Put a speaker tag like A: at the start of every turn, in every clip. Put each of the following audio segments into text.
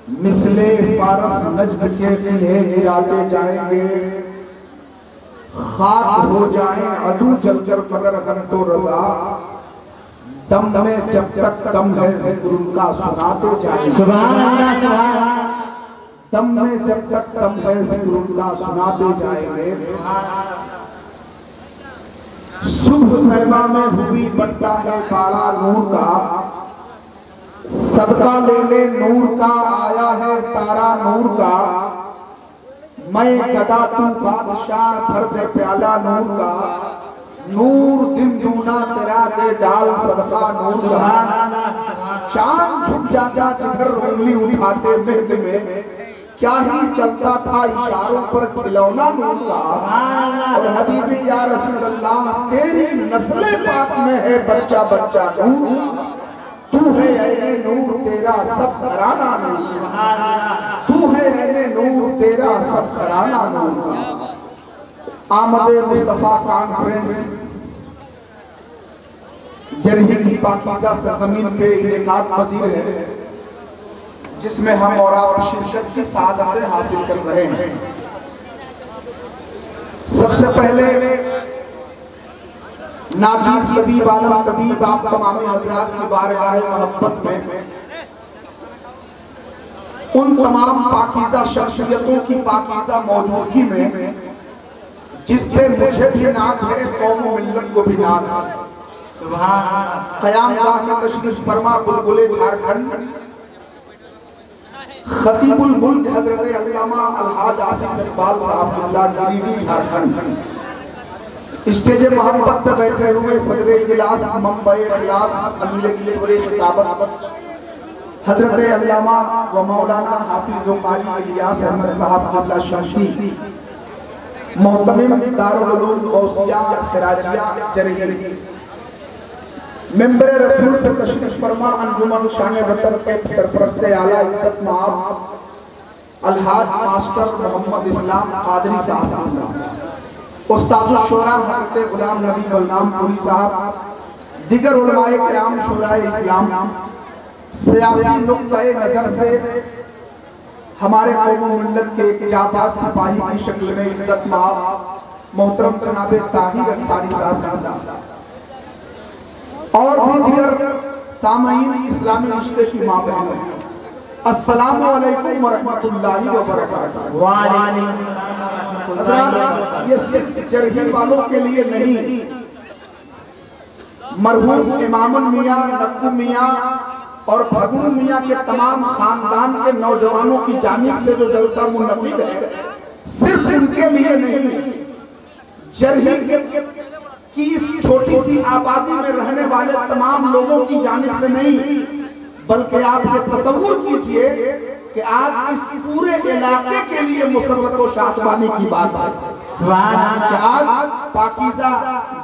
A: मिसले फारस नज्द के किले गिराते जाएंगे, खाक हो जाएं अदू जलकर मगर हम तो रजा, दम में जब तक दम है जिक्र उनका सुनाते जाएंगे।
B: सुभान अल्लाह,
A: दम में जब तक दम है जिक्र उनका सुनाते जाएंगे। सुबह तैबा में हुई बढ़ता है बाड़ा नूर का, सदका लेने नूर का आया है तारा नूर का, मैं गदा तू बादशाह भर दे प्याला नूर का, नूर दिन दूना तेरा दे डाल सदका नूर का। चांद झुक जाता जिधर उंगली उठाते महद में, क्या ही चलता था इशारों पर खिलौना नूर का। और हबीबी या रसूल अल्लाह तेरी नस्ले पाक में है बच्चा बच्चा नूर, तू है ऐने नूर तेरा सब घराना नूर, तू है ऐने नूर तेरा सब घराना नूर। आमदे मुस्तफा कॉन्फ्रेंस जरही की पाकीज़ा सरजमीन पे इनेकाद पजीर है, जिसमें हम और आप शिरकत की सआदतें हासिल कर रहे हैं। सबसे पहले नाजीज तबीब आलम तबीब आप तमाम हजरात की बारगाह मोहब्बत में उन तमाम पाकीज़ा शख्सियतों की पाकीज़ा मौजूदगी में जिस पे मुझे भी नाज है, कौम मिल्लत को भी नाज है। क़यामगाह में तशरीफ फरमा बुलबुले झारखंड खतीबुल मुल्क हजरत अल्लामा अलहाज आसिफ इकबाल साहब गिरिडीह झारखंड, स्टेज मोहब्बत पर बैठे हुए सदर इजलास मुंबई इजलास अमीर की खिताबत हजरत अल्लामा व मौलाना हाफिज कारी इलियास अहमद साहब क़िबला शमसी, मोहतमिम दारुल उलूम गौसिया सिराजिया जरही, मेंबर रसूल पे तशरीफ फरमा अंजुमन शान वतन के सरपरस्ते आला इज्जत माब अलहाज मास्टर मोहम्मद इस्लाम कादरी साहब, उस्तादुल शोरा हज़रत गुलाम नबी बलरामपुरी साहब, दिगर उलमाए किराम शोराए इस्लाम, सियासी नुक्ते नजर से हमारे कौम मिल्लत के एक जाबाज सिपाही की शक्ल में इज्जत माब मोहतरम जनाब ताहिर अंसारी साहब और भी दिगर सामईन इस्लामी रिश्ते की माँ बहनों, अस्सलामु अलैकुम व रहमतुल्लाहि व बरकातहू। ये सिर्फ जरही वालों के लिए नहीं, मरहूम इमामुल मियां, नक्कू मियां और भगनू मियां के तमाम खानदान के नौजवानों की जानिब से जो जलसा मुनक़िद है, सिर्फ उनके लिए नहीं, जरही की इस छोटी सी आबादी में रहने वाले तमाम लोगों की जानिब से नहीं, बल्कि आप ये तसव्वुर कीजिए कि आज इस पूरे इलाके के लिए मुसर्रत व शादमानी की बात है कि आज पाकीज़ा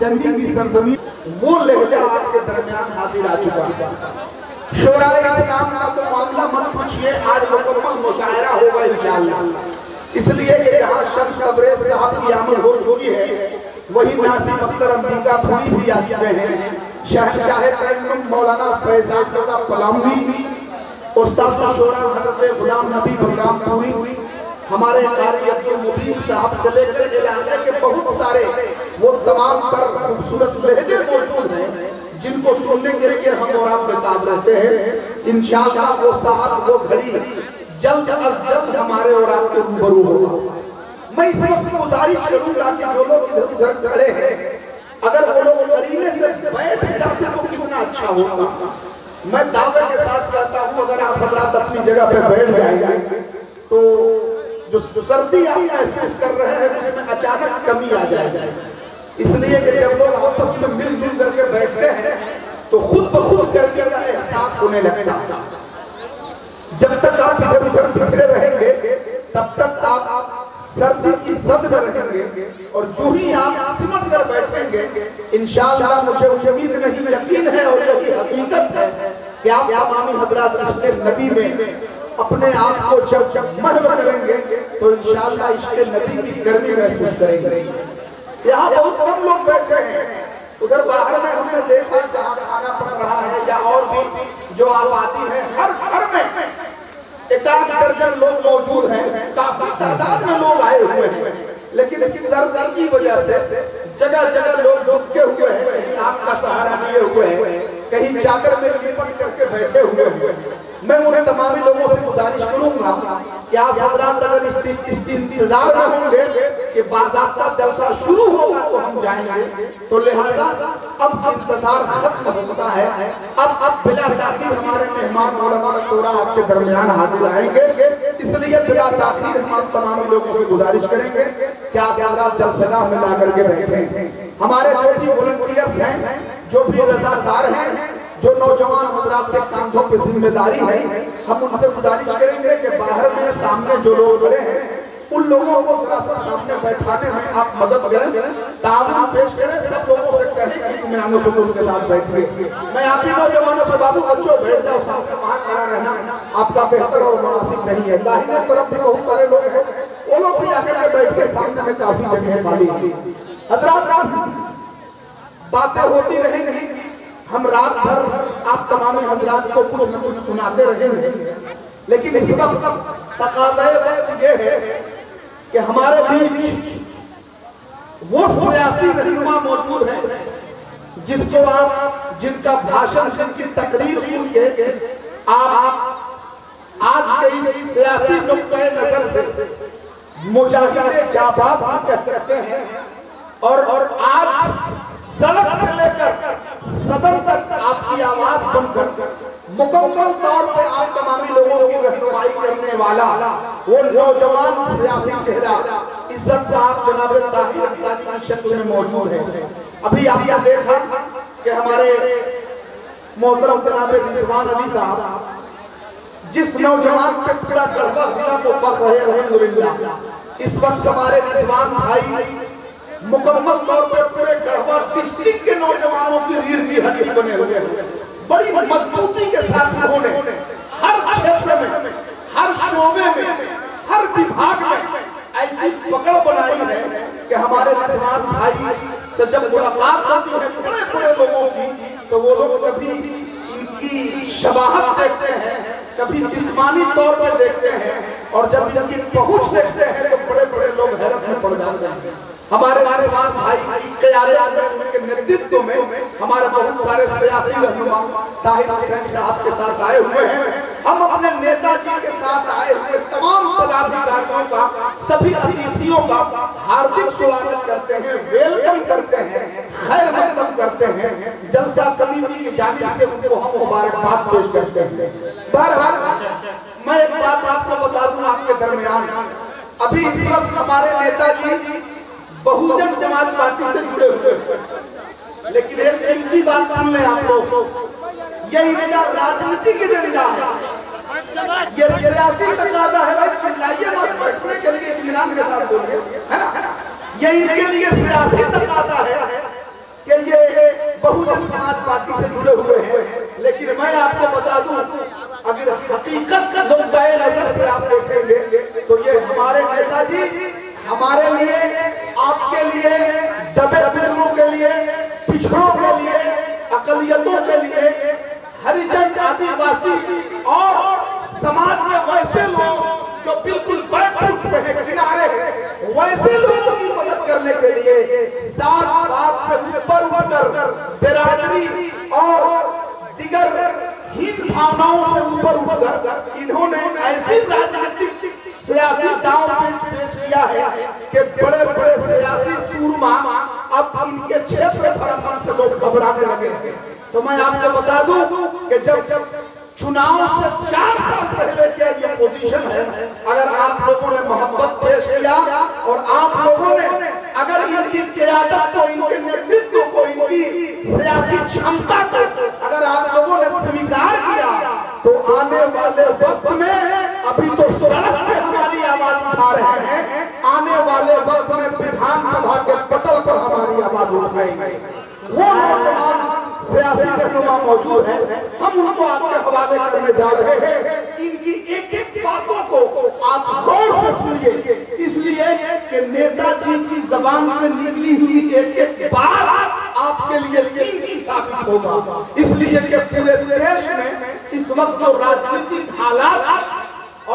A: जरही की सरजमीन वो लहजा आपके दरमियान हाजिर आ चुका है। शोराए इस्लाम का तो मामला मत पूछिए, आज मुकम्मल मुशायरा होगा इंशाअल्लाह, इसलिए कि जहाँ शम्स तबरेज़ साहब की आमद हो चुकी है, वही नासिम अख्तर अंबिका पूरी भी आ चुके हैं, शहंशाह तरन्नुम मौलाना फैजान रज़ा पलामवी, उस्ताद शोरा हज़रत गुलाम नबी बलरामपुरी, हमारे कारी अब्दुल मुबीन साहब से लेकर इलाके के बहुत सारे वो तमाम तर खूबसूरत लहजे मौजूद हैं, जिनको सुनने के लिए हम और आप बेताब रहते हैं। इंशाअल्लाह वो साहब वो घड़ी जल्द अज जल्द हमारे और आपके रूबरू होगा। मैं इस वक्त गुजारिश करूंगा कि जो लोग इधर उधर खड़े हैं, अगर वो लोग करीने से बैठ जाते तो कितना अच्छा होता। मैं दावे के साथ कहता हूँ, अगर आप हजरात अपनी जगह पे बैठ जाएंगे तो जो सर्दी आप महसूस कर रहे हैं उसमें अचानक कमी आ जाएगी, इसलिए कि जब लोग आपस में मिलजुल करके बैठते हैं तो खुद ब खुद गर्मी का एहसास होने लगता है। जब तक आप इधर उधर बिखरे रहेंगे तब तक आप सर्दी की जद में रहेंगे, और जो ही आप सिमट कर बैठेंगे इंशाअल्लाह मुझे उम्मीद नहीं यकीन है और यही हकीकत है कि आप तमामी हजरात इश्क़ नबी में अपने आप को जब महव करेंगे तो इंशाअल्लाह इश्क़ नबी की गर्मी महसूस करेंगे। यहाँ बहुत कम लोग बैठे हैं, उधर बाहर में हमने देखा जहाँ खाना पड़ रहा है या और भी जो आबादी है, हर घर में एक आध दर्जन लोग मौजूद हैं, काफी तादाद में लोग आए हुए हैं, लेकिन सर्दी की वजह से जगह जगह लोग रुके हुए हैं, कहीं आग का सहारा लिए हुए हैं, कहीं चादर में लिपट करके बैठे हुए हैं। मैं उन तमाम लोगों से गुजारिश करूंगा कि आप हजरात अगर इस इंतजार में होंगे कि बाज़ाब्ता जलसा शुरू होगा तो हम जाएंगे, तो लिहाजा अब इंतजार खत्म होता है। अब बिला ताखीर हमारे मेहमान उलमा शोरा आपके दरमियान हाजिर आएंगे, इसलिए बिला ताखीर हम तमाम लोगों से गुजारिश करेंगे कि आप हजरात जलसगाह में ला करके बैठे। हमारे जो भी वॉलंटियर्स हैं, जो भी रजाकार हैं, जो नौजवान हजरात के कांधों पे जिम्मेदारी है, हम उनसे गुजारिश करेंगे कि बाहर में सामने जो लोग खड़े हैं उन लोगों को जरा सा सामने बैठाने में आप मदद करें, ताउन पेश करें, सब लोगों से कहें कि इत्मीनान व सुकून के साथ बैठिए। मैं आप ही नौजवानों से बाबू बच्चों बैठ जाओ, सामने वहां खड़ा रहना आपका बेहतर और मुनासिब नहीं है। दाहिने तरफ भी बहुत सारे लोग हैं, वो लोग भी आकर के बैठ के सामने में काफी जगह खाली है। हजरात बातें होती रहेंगी, हम रात भर आप तमाम हजरात को कुछ न कुछ सुनाते रहेंगे, लेकिन इस वक्त तकाज़ाए वक्त ये है कि हमारे बीच वो सियासी रहनुमा मौजूद है जिसको आप, जिनका भाषण, जिनकी तकरीर सुन के आप आज के इस सियासी नुक्ते नजर से मुजाहिदे जाबाज कहते हैं, और आज सड़क से लेकर सदन तक आपकी आवाज बनकर मुकम्मल तौर पे आप तमामी लोगों की रहनुमाई करने वाला वो नौजवान सियासी चेहरा इज्जत आप जनाब ताहिर अंसारी की शक्ल में मौजूद है। अभी आपने देखा कि हमारे मोहतरम जनाब रिजवान अली साहब जिस नौजवान पे पूरा गढ़वा जिला को बख रहे अल्हम्दुलिल्लाह, इस वक्त हमारे रिजवान भाई मुकम्मल तौर पे पूरे गढ़वा डिस्ट्रिक्ट के नौजवानों की रीढ़ की हड्डी बने हुए हैं। बड़ी मजबूती के साथ उन्होंने हर क्षेत्र में, हर शोबे में, हर विभाग में ऐसी पकड़ बनाई है कि हमारे रिजवान भाई से जब मुलाकात होती है बड़े बड़े लोगों की, तो वो लोग कभी इनकी शबाहत देखते हैं, कभी जिस्मानी तौर पे देखते हैं, और जब इनकी पहुंच देखते हैं तो बड़े बड़े लोग हैरत में पड़ जाते हैं। हमारे रिजवान भाई की क़यादत में, उनके नेतृत्व में हमारे बहुत सारे सियासी रहनुमा ताहिर हुसैन साहब के साथ आए हुए हैं। हम अपने नेताजी के साथ आए हुए तमाम पदाधिकारियों का, सभी अतिथियों का हार्दिक स्वागत करते हैं, वेलकम करते हैं, खैर मकदम करते हैं। जलसा कमेटी की जानिब से उनको हम मुबारकबाद पेश करते हैं। बहरहाल मैं एक बात आपको बता दूं आपके दरमियान, अभी इस वक्त हमारे नेताजी बहुजन समाज पार्टी से जुड़े हुए हैं, लेकिन एक इनकी बात सुन लें आप लोग, ये इनका राजनीतिक एजेंडा है, ये सियासी तकाजा है। भाई चिल्लाइए मत, बैठने के लिए इत्मीनान के साथ बोलिए, है ना। ये इनके लिए सियासी तकाजा है कि ये बहुजन समाज पार्टी से जुड़े हुए हैं, लेकिन मैं आपको बता दूं अगर हकीकत का नुक्ताए नजर से आप देखेंगे तो ये हमारे नेताजी हमारे लिए, आपके लिए, दबे पिछड़ों के लिए, पिछड़ों के लिए, अकलियतों के लिए, हरिजन, आदिवासी और समाज में वैसे लोग जो बिल्कुल बैकफुट पे हैं, किनारे हैं, वैसे लोगों की मदद करने के लिए सात बात से ऊपर उठकर बिरादरी और दिगर हीन भावनाओं से ऊपर उठकर इन्होंने ऐसी राजनीतिक सियासी दांव पेश किया है कि बड़े बड़े सियासी सूरमा अब इनके क्षेत्र भ्रमण से लोग घबराने लगे। तो मैं आपको बता दूं कि जब चुनाव से 4 साल पहले क्या ये पोजीशन है, अगर आप लोगों ने मोहब्बत पेश किया और आप लोगों ने अगर इनकी क़यादत को, इनके नेतृत्व को, इनकी सियासी क्षमता को अगर आप लोगों ने स्वीकार किया, तो आने वाले वक्त में, अभी तो सड़क पे हमारी आवाज उठा रहे हैं, आने वाले वक्त में विधानसभा के पटल पर हमारी आवाज उठाएंगे। वो नौजवान सियासी रहनुमा मौजूद है, हम उनको आपके हवाले करने जा रहे हैं। इनकी एक एक बातों को आप गौर से सुनिए, इसलिए कि नेताजी की जबान से निकली हुई एक एक बात आपके लिए कीमती साबित होगा। इसलिए कि पूरे देश में इस वक्त जो राजनीतिक हालात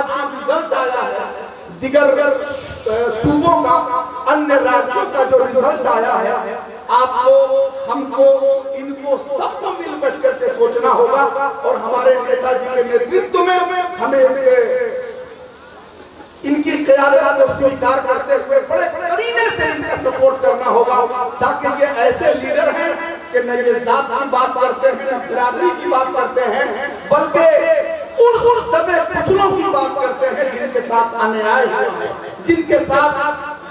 A: आज जो रिजल्ट आया है दिगर सूबों का, अन्य राज्यों का जो रिजल्ट आया है, आपको, हमको, इनको सबको मिल बैठ करके सोचना होगा और हमारे नेताजी के नेतृत्व में हमें इनकी क़यादत को स्वीकार करते हुए बड़े करीने से इनका सपोर्ट करना होगा, ताकि ये ऐसे लीडर हैं कि न ये जात की बात करते हैं, न बिरादरी की बात करते हैं, बल्कि उन दबे कुचलों की बात करते हैं जिनके साथ अन्याय हुआ है, जिनके साथ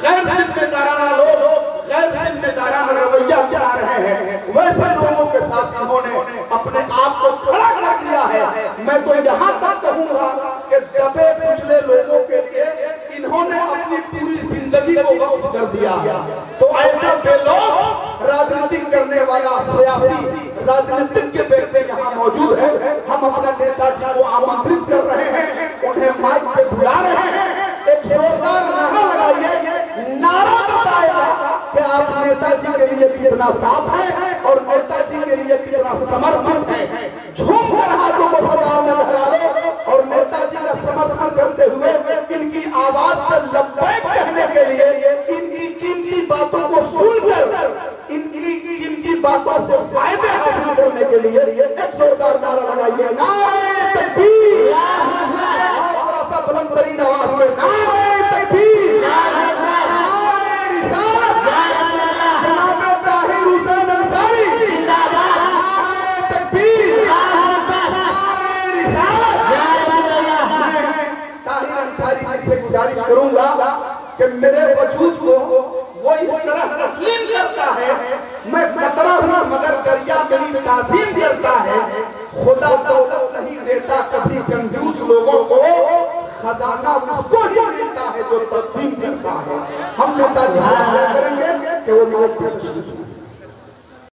A: गैर जिम्मेदाराना लोग गैर जिम्मेदाराना रवैया अपना रहे हैं, वैसे लोगों के साथ इन्होंने अपने आप को खड़ा कर दिया है। मैं तो यहाँ तक कहूँगा कि दबे कुचले लोगों के लिए इन्होंने अपनी पूरी जिंदगी को वक्फ कर दिया। तो ऐसा बेलौक राजनीति करने वाला सियासी राजनीतिज्ञ व्यक्ति यहाँ मौजूद है। हम अपने नेताजी को आमंत्रित कर रहे हैं, उन्हें माइक पे बुला रहे हैं। एक जोरदार नारा लगाइए, नारा बताएगा कि आप नेताजी के लिए कितना साफ है और नेताजी के लिए कितना समर्पित है। झूम कर हाथों को फजाओं में लहरा लो और नेताजी का समर्थन करते हुए इनकी आवाज पर लब्बैक कहने के लिए, इनकी कीमती बातों को सुनकर इनकी कीमती बातों से फायदे हासिल करने के लिए एक जोरदार नारा लगाइए, नारे तकबीर। थोड़ा सा बुलंद तरीन आवाज में, नारे तकबीर, नारे रिसालत, जनाब ताहिर हुसैन अंसारी जिंदाबाद, नारे तकबीर, नारे रिसालत। ताहिर अंसारी जी से गुजारिश करूंगा कि मेरे वजूद को वो इस तरह तस्लीम करता है, मैं कतरा हूं मगर दरिया मेरी ताज़ीम करता है। खुदा दौलत नहीं देता कभी कंजूस लोगों को, खजाना उसको ही मिलता है जो तस्लीम करता है। हम नेताजी से करेंगे कि वो माइक पे